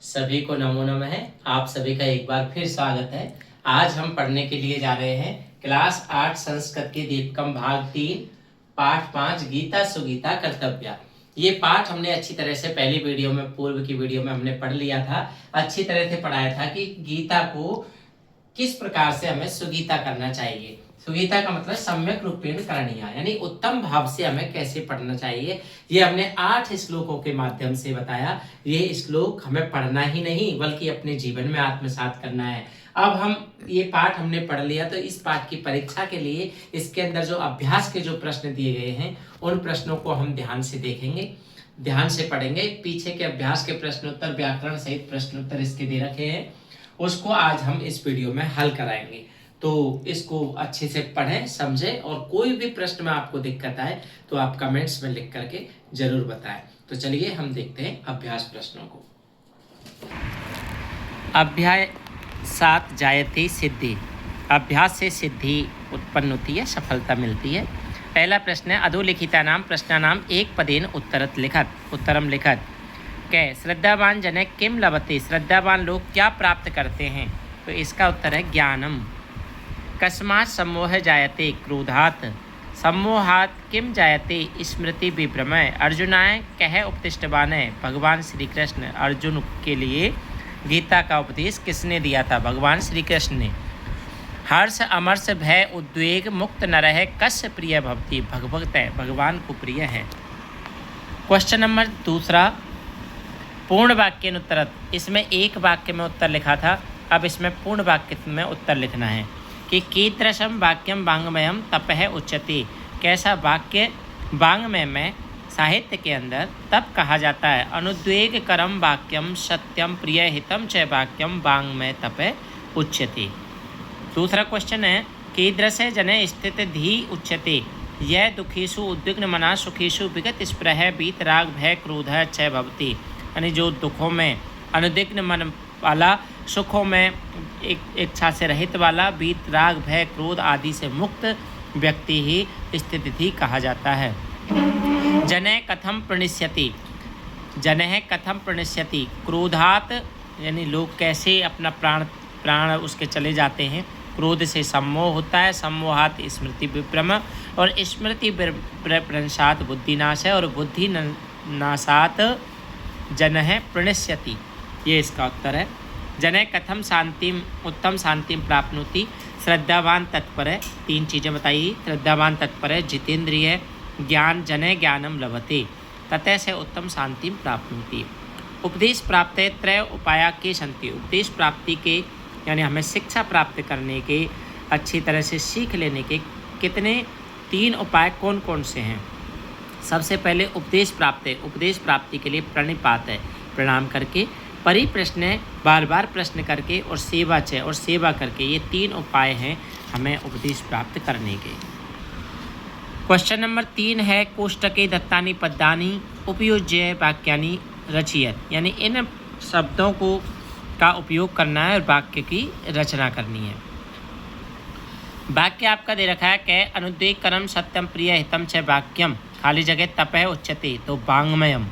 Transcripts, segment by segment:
सभी को नमो नमः। आप सभी का एक बार फिर स्वागत है। आज हम पढ़ने के लिए जा रहे हैं क्लास 8 संस्कृत के दीपकम भाग 3 पाठ 5 गीता सुगीता कर्तव्य। ये पाठ हमने अच्छी तरह से पहली वीडियो में, पूर्व की वीडियो में हमने पढ़ लिया था। अच्छी तरह से पढ़ाया था कि गीता को किस प्रकार से हमें सुगीता करना चाहिए। सुगीता का मतलब सम्यक रूपेण करणीया, यानी उत्तम भाव से हमें कैसे पढ़ना चाहिए। ये हमने 8 श्लोकों के माध्यम से बताया। ये श्लोक हमें पढ़ना ही नहीं बल्कि अपने जीवन में आत्मसात करना है। अब हम ये पाठ हमने पढ़ लिया, तो इस पाठ की परीक्षा के लिए इसके अंदर जो अभ्यास के जो प्रश्न दिए गए हैं उन प्रश्नों को हम ध्यान से देखेंगे, ध्यान से पढ़ेंगे। पीछे के अभ्यास के प्रश्नोत्तर, व्याकरण सहित प्रश्नोत्तर इसके दे रखे हैं, उसको आज हम इस वीडियो में हल कराएंगे। तो इसको अच्छे से पढ़ें, समझें, और कोई भी प्रश्न में आपको दिक्कत आए तो आप कमेंट्स में लिख करके जरूर बताएं। तो चलिए हम देखते हैं अभ्यास प्रश्नों को। अभ्यास 7 जायते सिद्धि। अभ्यास से सिद्धि उत्पन्न होती है, सफलता मिलती है। पहला प्रश्न है अधोलिखितानां प्रश्नानां एक पदेन उत्तरम लिखत कै श्रद्धावान जन किम लभते। श्रद्धावान लोग क्या प्राप्त करते हैं? तो इसका उत्तर है ज्ञानम। कस्मात् सम्मोह जायते क्रोधात्। सम्मोहात् किम जायते स्मृति विभ्रमः। अर्जुनाय कह उपदिष्टवान। भगवान श्री कृष्ण अर्जुन के लिए गीता का उपदेश किसने दिया था? भगवान श्री कृष्ण ने। हर्ष अमर्ष भय उद्वेग मुक्त नरः कस्य प्रिय भवति। भगवत भगवान को प्रिय है। क्वेश्चन नंबर दूसरा पूर्ण वाक्य उत्तरत। इसमें एक वाक्य में उत्तर लिखा था, अब इसमें पूर्ण वाक्य में उत्तर लिखना है कि कीदृशम वाक्यम वाङ्मयम तपः उच्यते। कैसा वाक्य वाङ्मय में, साहित्य के अंदर तप कहा जाता है? अनुद्वेग करम वाक्यम सत्यम प्रिय हितम च वाक्यम वाङ्मय तपः उच्यते। दूसरा क्वेश्चन है कीदृश जने स्थित धी उच्यते। यह दुखीषु उद्विग्न मना सुखीषु विगत स्पृह वीतराग भय क्रोध च भवति। यानी जो दुखों में अनुद्विग्न मन वाला, सुखों में इच्छा से रहित वाला, वीतराग भय क्रोध आदि से मुक्त व्यक्ति ही स्थिति कहा जाता है। जने कथम प्रणिष्यति। जने कथम प्रणिष्यति क्रोधात, यानी लोग कैसे अपना प्राण उसके चले जाते हैं। क्रोध से सम्मोह होता है, सम्मोहात स्मृति विभ्रम, और स्मृति विभ्रंशात बुद्धिनाश है, और बुद्धि नाशात जनः प्रणिष्यति। ये इसका उत्तर है। जने कथम शांतिम उत्तम शांतिम प्राप्नोति। श्रद्धावान तत्पर है। 3 चीज़ें बताइए। श्रद्धावान तत्पर है, जितेंद्रिय, ज्ञान जने ज्ञानम लभते, ततः से उत्तम शांतिम प्राप्नोति। उपदेश प्राप्त है त्रय उपाया के संति। उपदेश प्राप्ति के यानी हमें शिक्षा प्राप्त करने के, अच्छी तरह से सीख लेने के कितने 3 उपाय कौन कौन से हैं? सबसे पहले उपदेश प्राप्त है। उपदेश प्राप्ति के लिए प्रणिपात है, प्रणाम करके, परिप्रश्न बार बार प्रश्न करके, और सेवा च और सेवा करके। ये 3 उपाय हैं हमें उपदेश प्राप्त करने के। क्वेश्चन नंबर 3 है कोष्टके दत्तानि पद्यानि उपयुज्य वाक्यानि रचयत। यानी इन शब्दों को का उपयोग करना है और वाक्य की रचना करनी है। वाक्य आपका दे रखा है कि अनुद्वेग करम सत्यम प्रिय हितम च वाक्यम, खाली जगह तपः उच्यते, तो वाङ्मयम।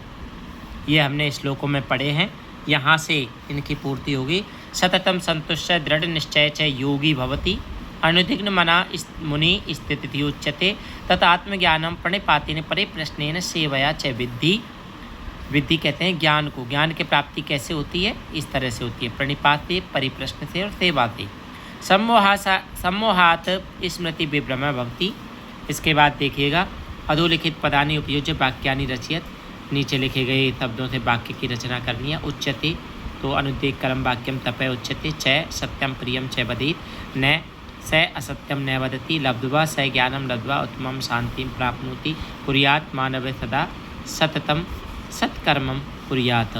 ये हमने श्लोकों में पढ़े हैं, यहाँ से इनकी पूर्ति होगी। सततम संतुष्ट दृढ़ निश्चय च योगी भवति। अनुद्विग्न मना मुनि स्थिति उच्यते। तथा आत्मज्ञानम प्रणिपातेन परिप्रश्नेन सेवया च विद्धि। विद्धि कहते हैं ज्ञान को। ज्ञान की प्राप्ति कैसे होती है? इस तरह से होती है, प्रणिपाते, परिप्रश्न से और सेवाते। सम्मोहात स्मृति विभ्रम भवति। इसके बाद देखिएगा अधोलिखित पदानि उपयुज्य वाक्यानि रचयत। नीचे लिखे गए शब्दों से वाक्य की रचना करनी है। उच्यते, तो अनुद्वेग करम वाक्यम तपः उच्यते। च सत्यम प्रियम च वदेत्। न स असत्यम न वदति। लब्ध्वा स ज्ञानम लब्ध्वा उत्तमं शांतिं प्राप्नोति। कुर्यात् मानव सदा सततम सत्कर्मम कुर्यात्।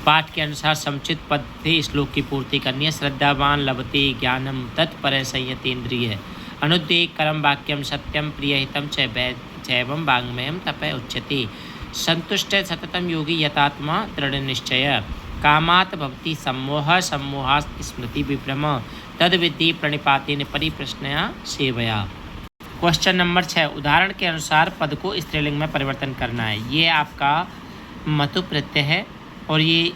पाठ के अनुसार समुचित पद से श्लोक की पूर्ति करनी है। श्रद्धावान लभते ज्ञानम तत्पर संयतेन्द्रिय। अनुद्वेग करम वाक्यम सत्यम प्रिय हितम चैवं वाङ्मयम तपः उच्यते। संतुष्ट सततम योगी यतात्मा दृढ़ निश्चय। कामात् भवति सम्मोह सम्मोहात् स्मृति विभ्रम। तद विद्धि प्रणिपातेन परिप्रश्नया सेवया। क्वेश्चन नंबर 6 उदाहरण के अनुसार पद को स्त्रीलिंग में परिवर्तन करना है। ये आपका मतु प्रत्यय है और ये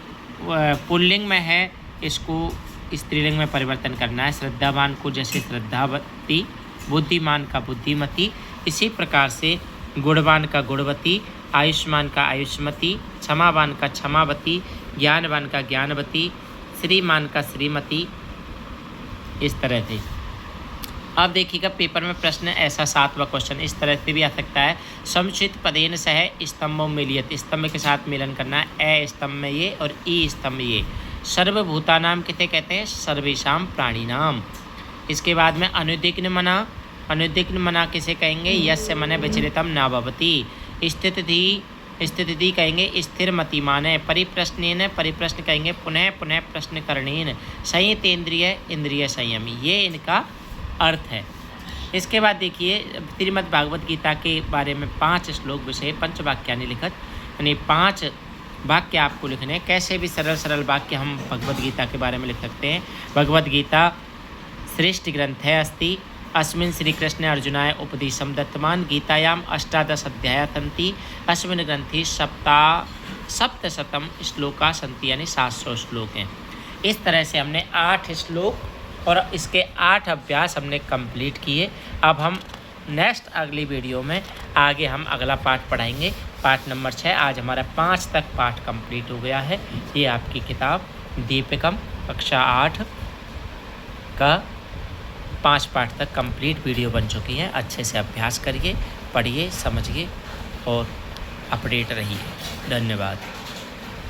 पुल्लिंग में है, इसको स्त्रीलिंग में परिवर्तन करना है। श्रद्धावान को जैसे श्रद्धावती, बुद्धिमान का बुद्धिमती, इसी प्रकार से गुणवान का गुणवती, आयुष्मान का आयुष्मती, क्षमावान का क्षमावती, ज्ञानवान का ज्ञानवती, श्रीमान का श्रीमती, इस तरह से। अब देखिएगा पेपर में प्रश्न ऐसा 7वां क्वेश्चन इस तरह से भी आ सकता है। समुचित पदेन सह स्तंभों में लियत, स्तंभ के साथ मिलन करना है। ए स्तंभ में ये और ई स्तंभ में ये। सर्वभूतानाम किसे कहते हैं? सर्वेषां प्राणिनाम। इसके बाद में अनुदिग्न मना, अनुदिग्न मना किसे कहेंगे? यस्य मन विचलितम न भवति। स्थिति कहेंगे स्थिर मतिमान है। परिप्रश्नेन, परिप्रश्न कहेंगे पुनः पुनः प्रश्न करणेन। संयतेन्द्रिय, इंद्रिय संयमी, ये इनका अर्थ है। इसके बाद देखिए श्रीमद् भागवत गीता के बारे में 5 श्लोक विषय पंचवाक्यानि लिखत, यानी 5 वाक्य आपको लिखने हैं। कैसे भी सरल सरल वाक्य हम भगवद गीता के बारे में लिख सकते हैं। भगवद गीता श्रेष्ठ ग्रंथ है अस्ति। अस्मिन् श्रीकृष्ण अर्जुनाय उपदेशं दत्तवान्, गीतायाम 18 अध्याया सन्ति, अस्मिन् ग्रंथे 700 श्लोका सन्ति, यानी 700 श्लोक हैं। इस तरह से हमने 8 श्लोक और इसके 8 अभ्यास हमने कंप्लीट किए। अब हम नेक्स्ट अगली वीडियो में आगे हम अगला पाठ पढ़ाएंगे, पाठ नंबर 6। आज हमारा 5 तक पाठ कंप्लीट हो गया है। ये आपकी किताब दीपिकम कक्षा 8 का 5 पाठ तक कंप्लीट वीडियो बन चुकी है। अच्छे से अभ्यास करिए, पढ़िए, समझिए और अपडेट रहिए। धन्यवाद।